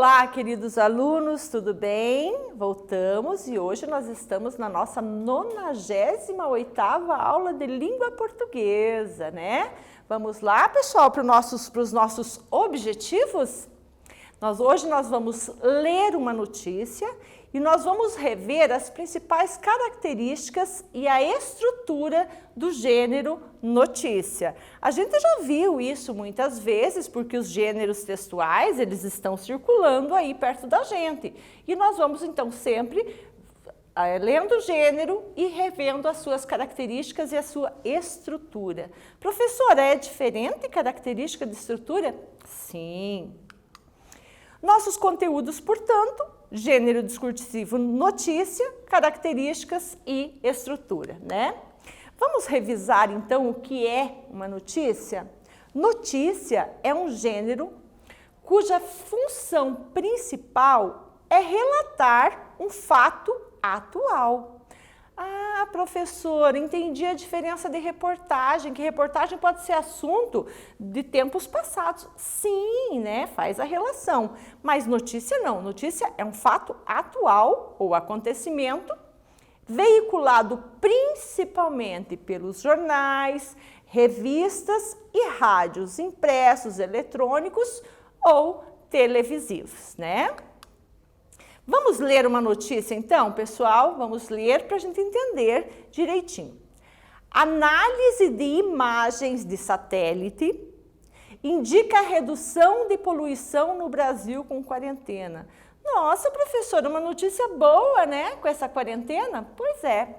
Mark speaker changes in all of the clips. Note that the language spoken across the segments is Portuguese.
Speaker 1: Olá, queridos alunos, tudo bem? Voltamos e hoje nós estamos na nossa 98ª aula de língua portuguesa, né? Vamos lá, pessoal, para os nossos objetivos? Hoje nós vamos ler uma notícia e nós vamos rever as principais características e a estrutura do gênero notícia. A gente já viu isso muitas vezes, porque os gêneros textuais, eles estão circulando aí perto da gente. E nós vamos, então, sempre lendo o gênero e revendo as suas características e a sua estrutura. Professora, é diferente característica de estrutura? Sim. Nossos conteúdos, portanto, gênero discursivo, notícia, características e estrutura, né? Vamos revisar, então, o que é uma notícia? Notícia é um gênero cuja função principal é relatar um fato atual. Ah, professora, entendi a diferença de reportagem, que reportagem pode ser assunto de tempos passados. Sim, né? Faz a relação. Mas notícia não. Notícia é um fato atual ou acontecimento veiculado principalmente pelos jornais, revistas e rádios impressos, eletrônicos ou televisivos, né? Vamos ler uma notícia então, pessoal? Vamos ler para a gente entender direitinho. Análise de imagens de satélite indica redução de poluição no Brasil com quarentena. Nossa, professora, uma notícia boa, né? Com essa quarentena? Pois é.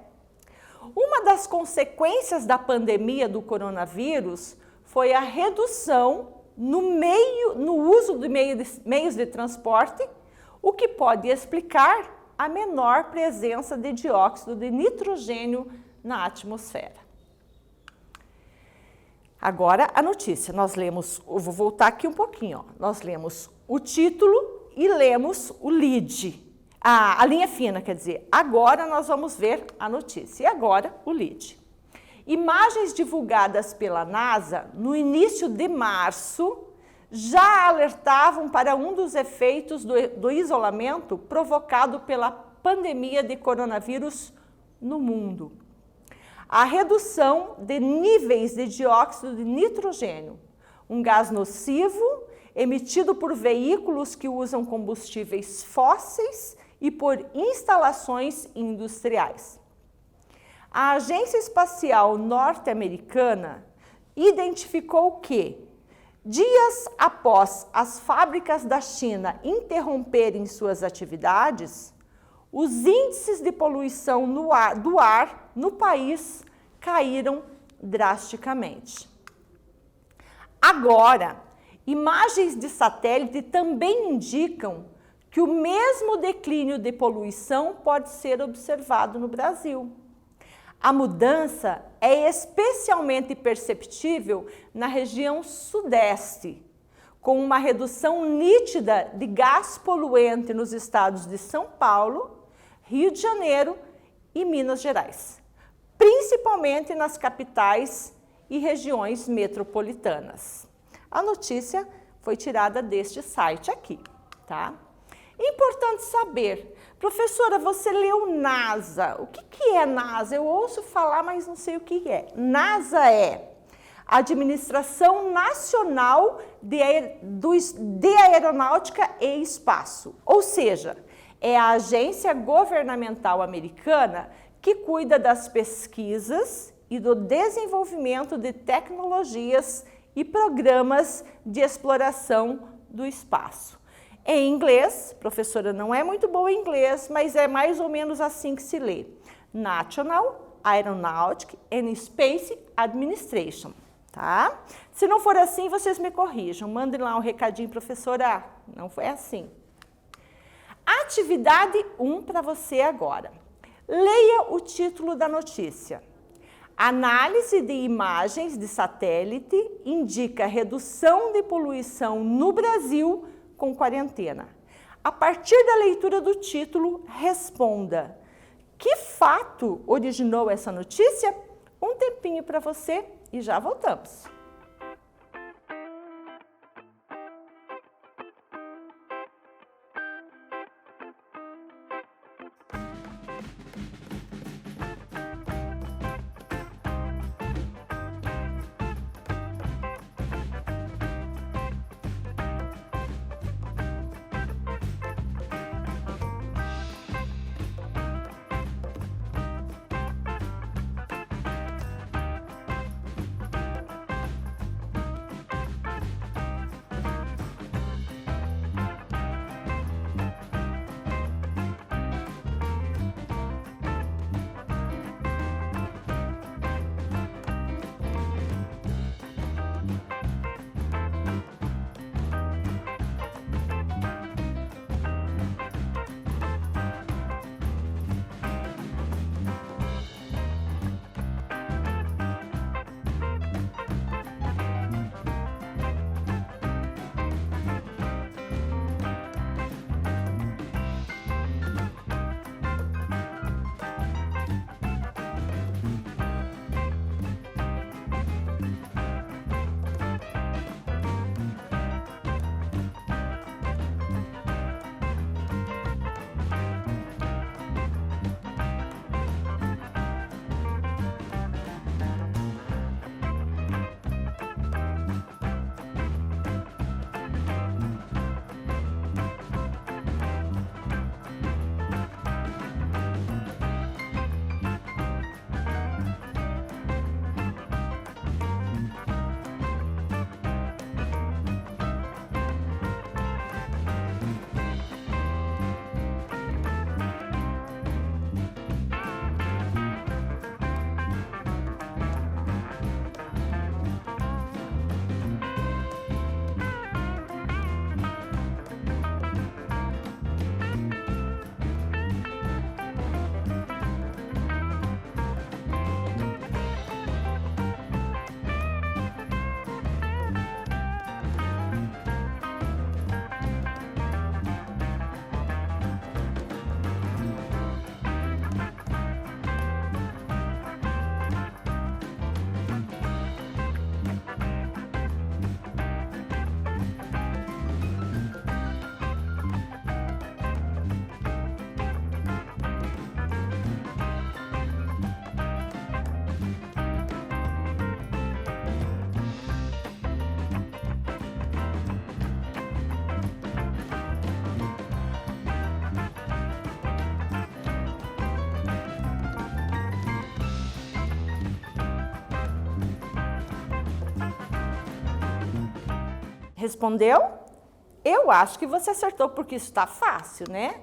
Speaker 1: Uma das consequências da pandemia do coronavírus foi a redução no uso de meios de transporte, o que pode explicar a menor presença de dióxido de nitrogênio na atmosfera. Agora a notícia, nós lemos, eu vou voltar aqui um pouquinho, ó. Nós lemos o título e lemos o lead, a linha fina, quer dizer, agora nós vamos ver a notícia, e agora o lead. Imagens divulgadas pela NASA no início de março já alertavam para um dos efeitos do isolamento provocado pela pandemia de coronavírus no mundo. A redução de níveis de dióxido de nitrogênio, um gás nocivo emitido por veículos que usam combustíveis fósseis e por instalações industriais. A Agência Espacial Norte-Americana identificou que, dias após as fábricas da China interromperem suas atividades, os índices de poluição do ar no país caíram drasticamente. Agora, imagens de satélite também indicam que o mesmo declínio de poluição pode ser observado no Brasil. A mudança é especialmente perceptível na região sudeste, com uma redução nítida de gás poluente nos estados de São Paulo, Rio de Janeiro e Minas Gerais, principalmente nas capitais e regiões metropolitanas. A notícia foi tirada deste site aqui, tá? Importante saber, professora, você leu NASA. O que é NASA? Eu ouço falar, mas não sei o que é. NASA é Administração Nacional de Aeronáutica e Espaço, ou seja, é a agência governamental americana que cuida das pesquisas e do desenvolvimento de tecnologias e programas de exploração do espaço. Em inglês, professora não é muito boa em inglês, mas é mais ou menos assim que se lê. National Aeronautic and Space Administration, tá? Se não for assim, vocês me corrijam. Mandem lá um recadinho, professora. Não foi assim. Atividade 1 para você agora. Leia o título da notícia. Análise de imagens de satélite indica redução de poluição no Brasil com quarentena. A partir da leitura do título, responda: que fato originou essa notícia? Um tempinho para você e já voltamos. Respondeu? Eu acho que você acertou, porque isso está fácil, né?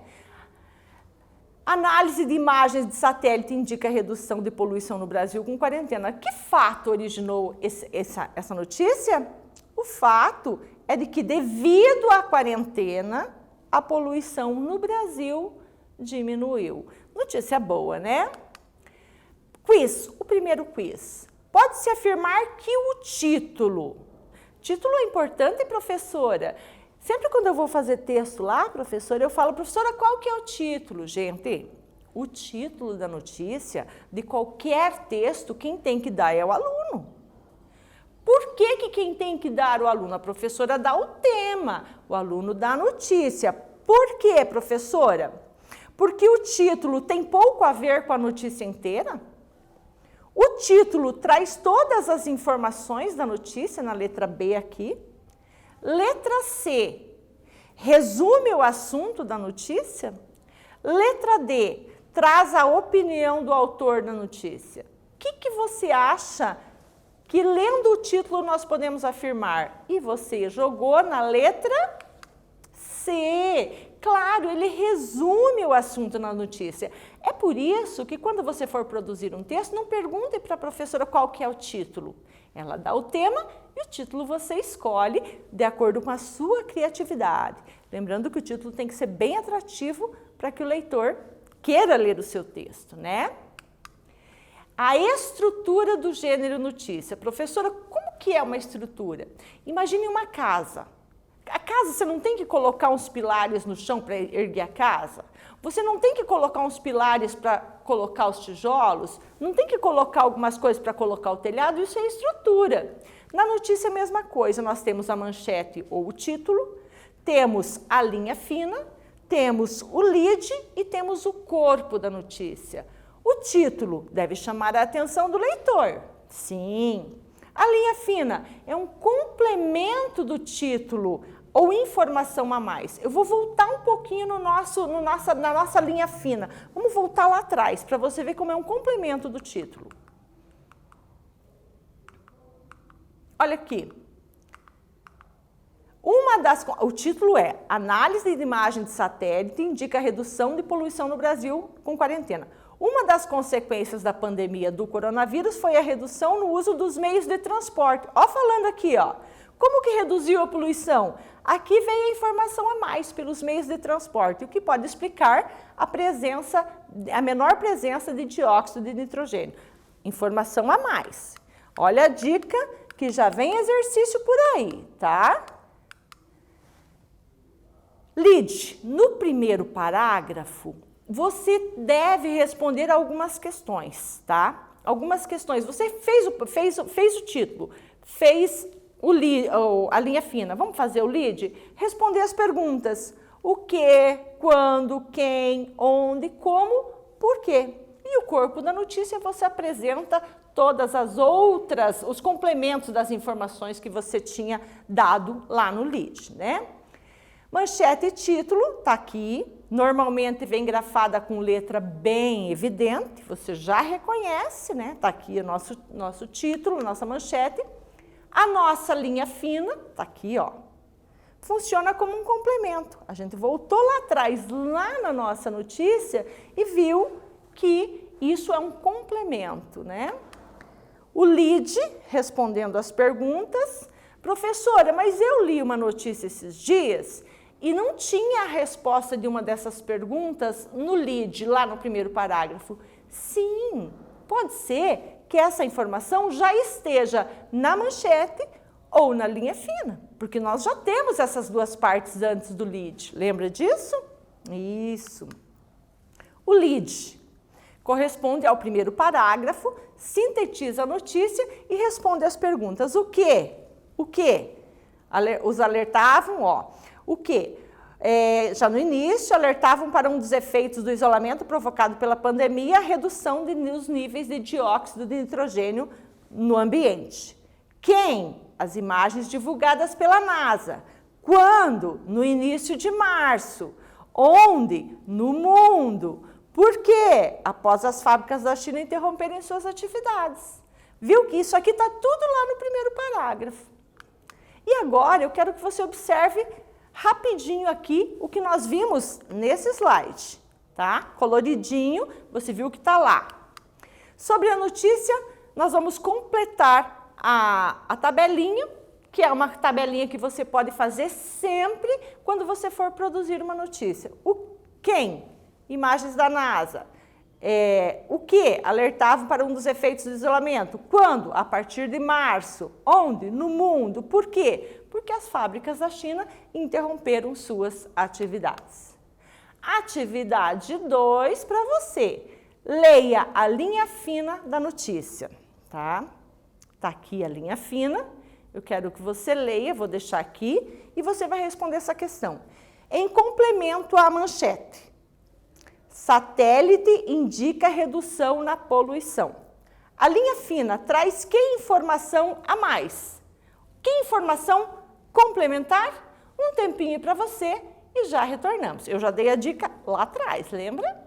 Speaker 1: Análise de imagens de satélite indica redução de poluição no Brasil com quarentena. Que fato originou essa notícia? O fato é de que, devido à quarentena, a poluição no Brasil diminuiu. Notícia boa, né? Quiz, o primeiro quiz. Pode-se afirmar que o título é importante, professora? Sempre quando eu vou fazer texto lá, professora, eu falo, professora, qual que é o título? Gente, o título da notícia de qualquer texto, quem tem que dar é o aluno. Por que quem tem que dar o aluno? A professora dá o tema, o aluno dá a notícia. Por quê, professora? Porque o título tem pouco a ver com a notícia inteira. O título traz todas as informações da notícia, na letra B aqui. Letra C, resume o assunto da notícia. Letra D, traz a opinião do autor da notícia. O que você acha que, lendo o título, nós podemos afirmar? E você jogou na letra C. Claro, ele resume o assunto na notícia. É por isso que, quando você for produzir um texto, não pergunte para a professora qual que é o título. Ela dá o tema e o título você escolhe de acordo com a sua criatividade. Lembrando que o título tem que ser bem atrativo para que o leitor queira ler o seu texto, né? A estrutura do gênero notícia. Professora, como que é uma estrutura? Imagine uma casa. A casa, você não tem que colocar uns pilares no chão para erguer a casa? Você não tem que colocar uns pilares para colocar os tijolos? Não tem que colocar algumas coisas para colocar o telhado? Isso é estrutura. Na notícia, a mesma coisa. Nós temos a manchete ou o título, temos a linha fina, temos o lead e temos o corpo da notícia. O título deve chamar a atenção do leitor. Sim. A linha fina é um complemento do título ou informação a mais. Eu vou voltar um pouquinho na nossa linha fina. Vamos voltar lá atrás para você ver como é um complemento do título. Olha aqui. O título é Análise de imagem de satélite indica redução de poluição no Brasil com quarentena. Uma das consequências da pandemia do coronavírus foi a redução no uso dos meios de transporte. Ó, falando aqui, ó. Como que reduziu a poluição? Aqui vem a informação a mais pelos meios de transporte, o que pode explicar a menor presença de dióxido de nitrogênio. Informação a mais. Olha a dica que já vem exercício por aí, tá? Lead, no primeiro parágrafo, você deve responder algumas questões, tá? Algumas questões. Você fez o título, fez a linha fina. Vamos fazer o lead? Responder as perguntas. O que, quando, quem, onde, como, por quê. E o corpo da notícia você apresenta todas os complementos das informações que você tinha dado lá no lead, né? Manchete e título, tá aqui. Normalmente vem grafada com letra bem evidente, você já reconhece, né? Tá aqui o nosso título, nossa manchete. A nossa linha fina, tá aqui, ó. Funciona como um complemento. A gente voltou lá atrás, lá na nossa notícia, e viu que isso é um complemento, né? O lead, respondendo as perguntas. Professora, mas eu li uma notícia esses dias e não tinha a resposta de uma dessas perguntas no lead, lá no primeiro parágrafo. Sim, pode ser que essa informação já esteja na manchete ou na linha fina, porque nós já temos essas duas partes antes do lead. Lembra disso? Isso. O lead corresponde ao primeiro parágrafo, sintetiza a notícia e responde às perguntas. O quê? O quê? Os alertavam, ó. O quê? Já no início, alertavam para um dos efeitos do isolamento provocado pela pandemia, a redução dos níveis de dióxido de nitrogênio no ambiente. Quem? As imagens divulgadas pela NASA. Quando? No início de março. Onde? No mundo. Por quê? Após as fábricas da China interromperem suas atividades. Viu que isso aqui está tudo lá no primeiro parágrafo. E agora eu quero que você observe rapidinho aqui o que nós vimos nesse slide, tá? Coloridinho, você viu que está lá. Sobre a notícia, nós vamos completar a tabelinha, que é uma tabelinha que você pode fazer sempre quando você for produzir uma notícia. O quem? Imagens da NASA. O que? Alertavam para um dos efeitos do isolamento. Quando? A partir de março. Onde? No mundo. Por quê? Porque as fábricas da China interromperam suas atividades. Atividade 2 para você. Leia a linha fina da notícia, tá? Tá aqui a linha fina. Eu quero que você leia, vou deixar aqui, e você vai responder essa questão. Em complemento à manchete, satélite indica redução na poluição. A linha fina traz que informação a mais? Que informação complementar? Um tempinho para você e já retornamos. Eu já dei a dica lá atrás, lembra?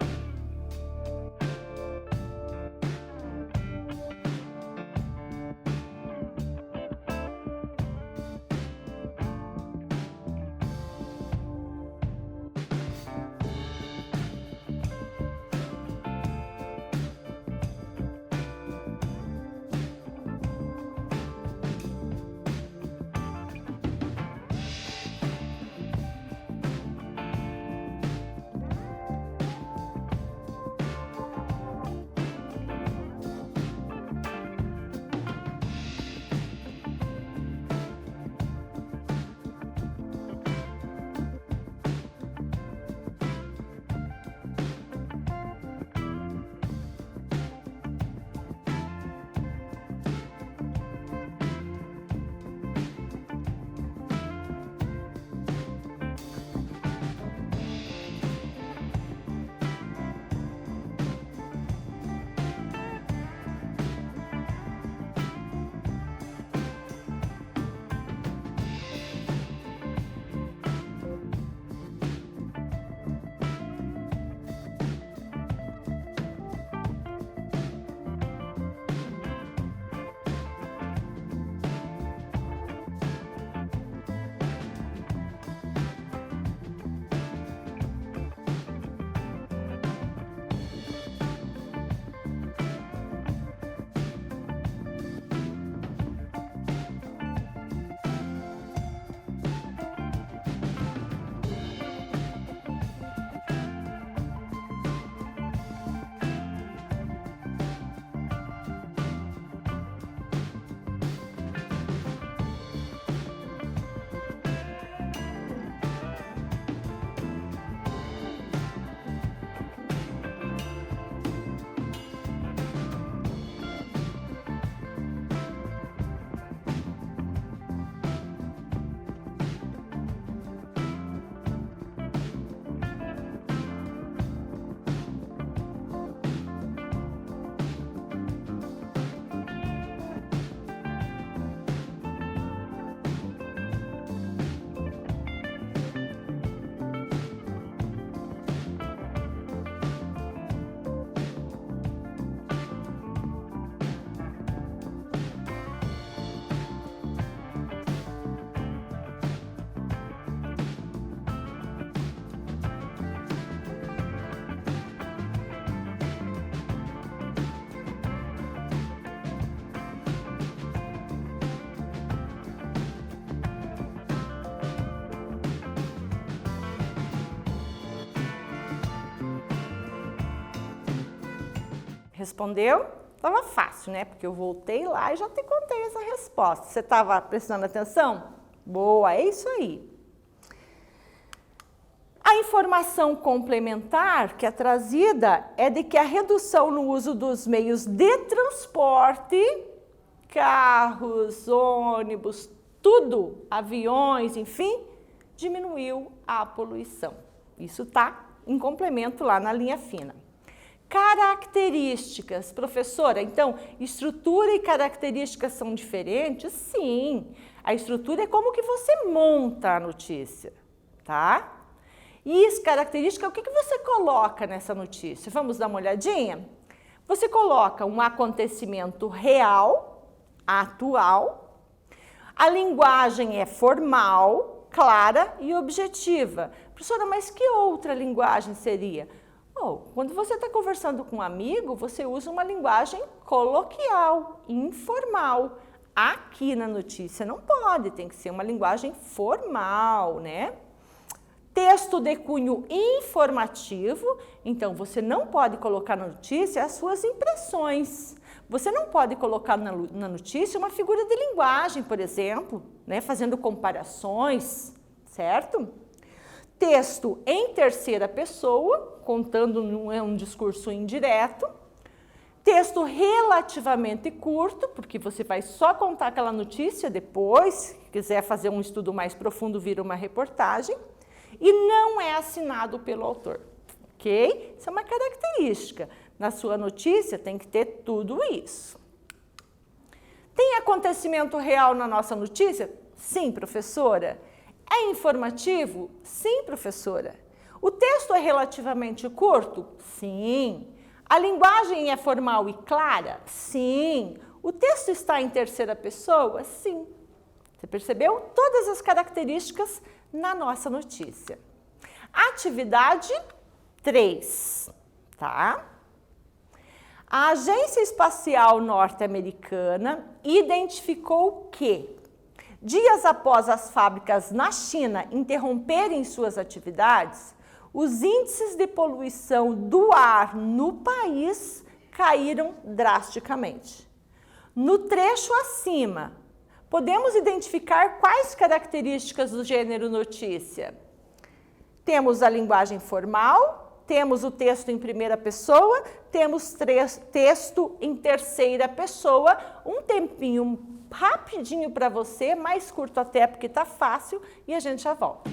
Speaker 1: Respondeu? Estava fácil, né? Porque eu voltei lá e já te contei essa resposta. Você estava prestando atenção? Boa, é isso aí. A informação complementar que é trazida é de que a redução no uso dos meios de transporte, carros, ônibus, tudo, aviões, enfim, diminuiu a poluição. Isso está em complemento lá na linha fina. Características, professora, então, estrutura e características são diferentes? Sim, a estrutura é como que você monta a notícia, tá? E as características, o que você coloca nessa notícia? Vamos dar uma olhadinha? Você coloca um acontecimento real, atual. A linguagem é formal, clara e objetiva. Professora, mas que outra linguagem seria? Quando você está conversando com um amigo, você usa uma linguagem coloquial, informal. Aqui na notícia não pode, tem que ser uma linguagem formal, né? Texto de cunho informativo, então você não pode colocar na notícia as suas impressões. Você não pode colocar na notícia uma figura de linguagem, por exemplo, né? Fazendo comparações, certo? Texto em terceira pessoa, contando um discurso indireto. Texto relativamente curto, porque você vai só contar aquela notícia depois, se quiser fazer um estudo mais profundo, vira uma reportagem. E não é assinado pelo autor, ok? Isso é uma característica. Na sua notícia tem que ter tudo isso. Tem acontecimento real na nossa notícia? Sim, professora. É informativo? Sim, professora. O texto é relativamente curto? Sim. A linguagem é formal e clara? Sim. O texto está em terceira pessoa? Sim. Você percebeu? Todas as características na nossa notícia. Atividade 3, tá? A Agência Espacial Norte-Americana identificou que, dias após as fábricas na China interromperem suas atividades, os índices de poluição do ar no país caíram drasticamente. No trecho acima, podemos identificar quais características do gênero notícia? Temos a linguagem formal, temos o texto em primeira pessoa, temos texto em terceira pessoa. Um tempinho rapidinho para você, mais curto até porque está fácil, e a gente já volta.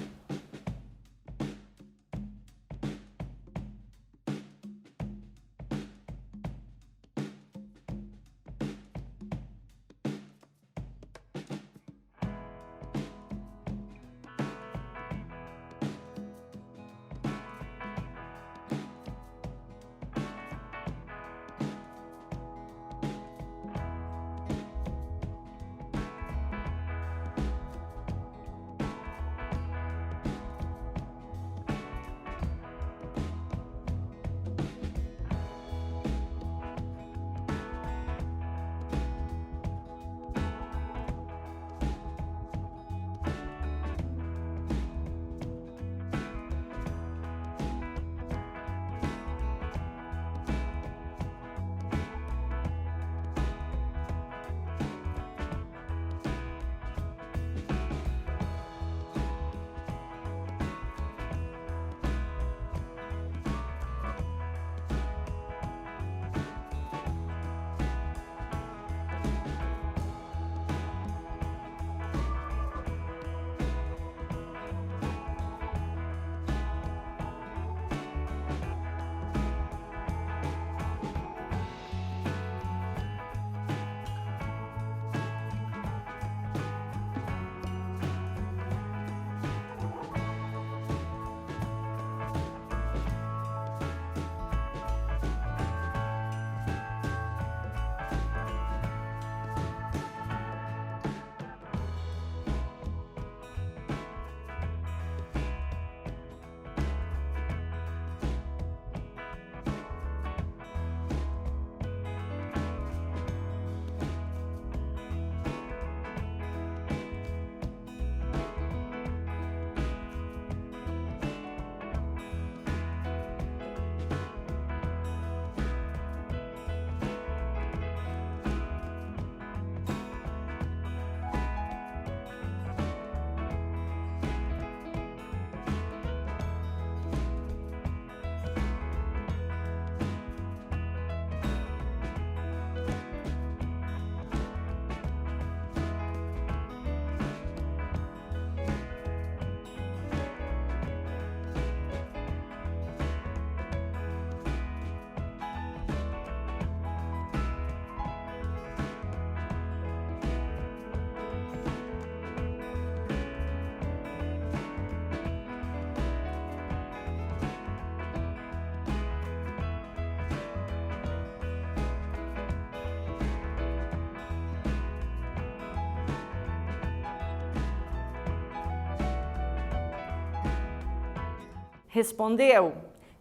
Speaker 1: Respondeu?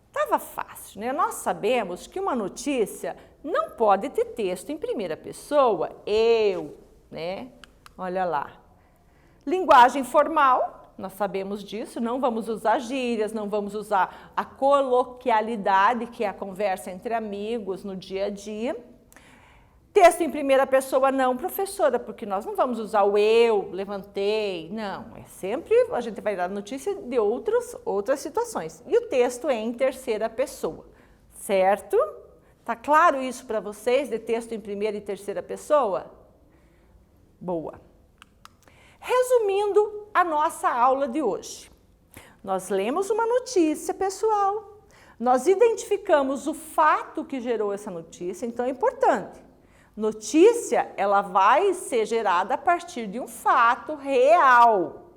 Speaker 1: Estava fácil, né? Nós sabemos que uma notícia não pode ter texto em primeira pessoa, eu, né? Olha lá. Linguagem formal, nós sabemos disso, não vamos usar gírias, não vamos usar a coloquialidade, que é a conversa entre amigos no dia a dia. Texto em primeira pessoa não, professora, porque nós não vamos usar o eu, levantei, não. É sempre, a gente vai dar notícia de outras situações. E o texto é em terceira pessoa, certo? Tá claro isso para vocês, de texto em primeira e terceira pessoa? Boa. Resumindo a nossa aula de hoje. Nós lemos uma notícia, pessoal. Nós identificamos o fato que gerou essa notícia, então é importante. Notícia, ela vai ser gerada a partir de um fato real,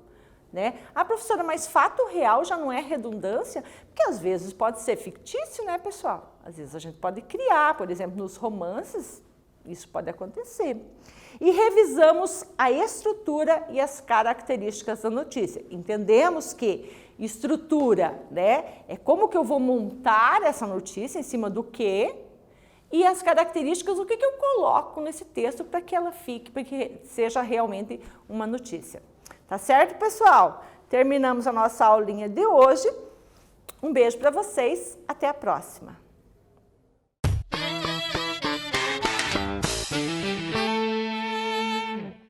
Speaker 1: né? Ah, professora, mas fato real já não é redundância? Porque às vezes pode ser fictício, né, pessoal? Às vezes a gente pode criar, por exemplo, nos romances, isso pode acontecer. E revisamos a estrutura e as características da notícia. Entendemos que estrutura, né, é como que eu vou montar essa notícia, em cima do quê? E as características, o que eu coloco nesse texto para que ela fique, para que seja realmente uma notícia. Tá certo, pessoal? Terminamos a nossa aulinha de hoje. Um beijo para vocês, até a próxima.